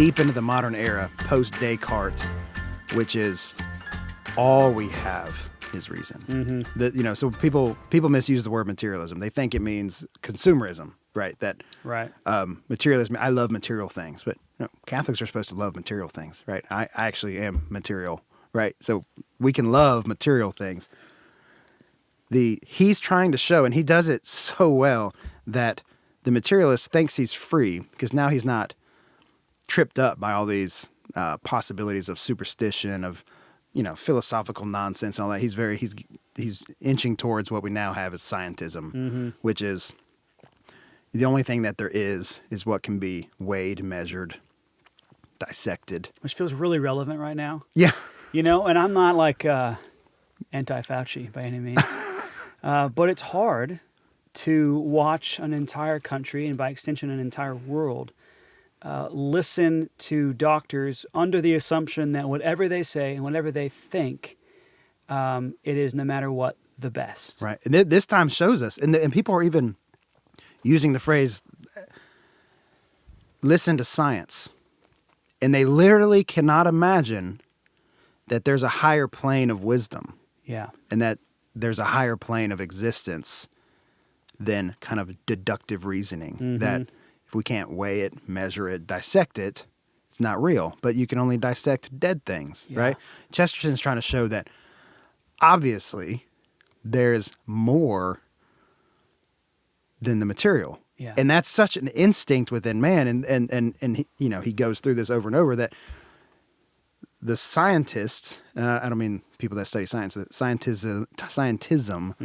deep into the modern era, post Descartes, which is all we have is reason. So people misuse the word materialism. They think it means consumerism, right? Materialism. I love material things, but Catholics are supposed to love material things, right? I actually am material, right? So we can love material things. He's trying to show, and he does it so well, that the materialist thinks he's free because now he's not tripped up by all these possibilities of superstition, of philosophical nonsense and all that. He's inching towards what we now have as scientism, which is the only thing that there is what can be weighed, measured, dissected. Which feels really relevant right now. Yeah. And I'm not like anti-Fauci by any means. But it's hard to watch an entire country, and by extension an entire world, listen to doctors under the assumption that whatever they say and whatever they think, it is no matter what the best. Right. And this time shows us, and people are even using the phrase, listen to science. And they literally cannot imagine that there's a higher plane of wisdom. Yeah. And that there's a higher plane of existence than kind of deductive reasoning. That if we can't weigh it, measure it, dissect it, it's not real. But you can only dissect dead things, right? Chesterton's trying to show that obviously there's more than the material. Yeah. And that's such an instinct within man. And he goes through this over and over, that the scientists, I don't mean people that study science, that scientism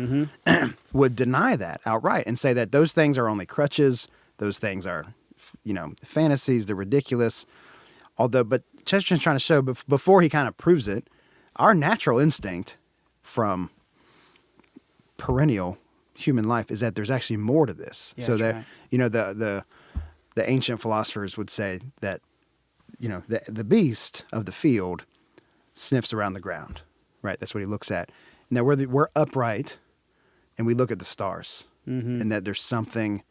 would deny that outright and say that those things are only crutches. Those things are, fantasies. They're ridiculous. But Chesterton's trying to show, before he kind of proves it, our natural instinct from perennial human life is that there's actually more to this. Yeah, so that, right. The ancient philosophers would say that, the beast of the field sniffs around the ground, right? That's what he looks at. And that we're upright and we look at the stars, and that there's something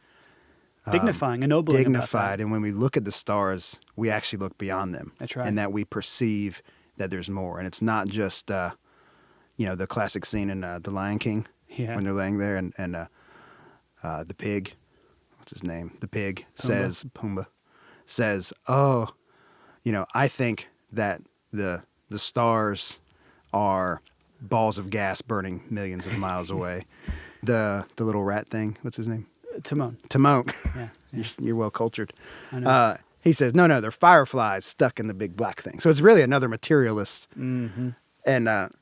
dignifying, ennobling dignified. And when we look at the stars, we actually look beyond them. That's right. And that we perceive that there's more. And it's not just, the classic scene in The Lion King when they're laying there and the pig, what's his name? The pig Pumbaa says, oh, I think that the stars are balls of gas burning millions of miles away. The little rat thing, what's his name? Timon. Yeah. You're well cultured. I know. He says, no, they're fireflies stuck in the big black thing. So it's really another materialist. And one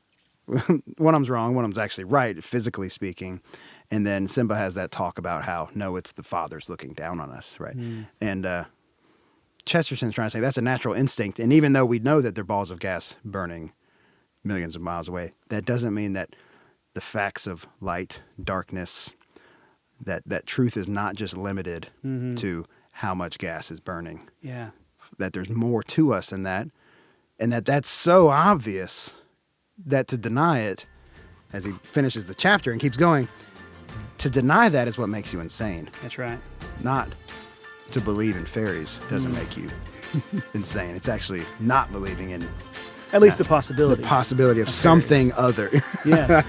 of them's wrong, one of them's actually right, physically speaking. And then Simba has that talk about how, no, it's the Father's looking down on us, right? And Chesterton's trying to say that's a natural instinct. And even though we know that they're balls of gas burning millions of miles away, that doesn't mean that the facts of light, darkness, that truth is not just limited to how much gas is burning. Yeah. That there's more to us than that. And that's so obvious that to deny it, as he finishes the chapter and keeps going, to deny that is what makes you insane. That's right. Not to believe in fairies doesn't make you insane. It's actually not believing in at least the possibility of something other. Yes.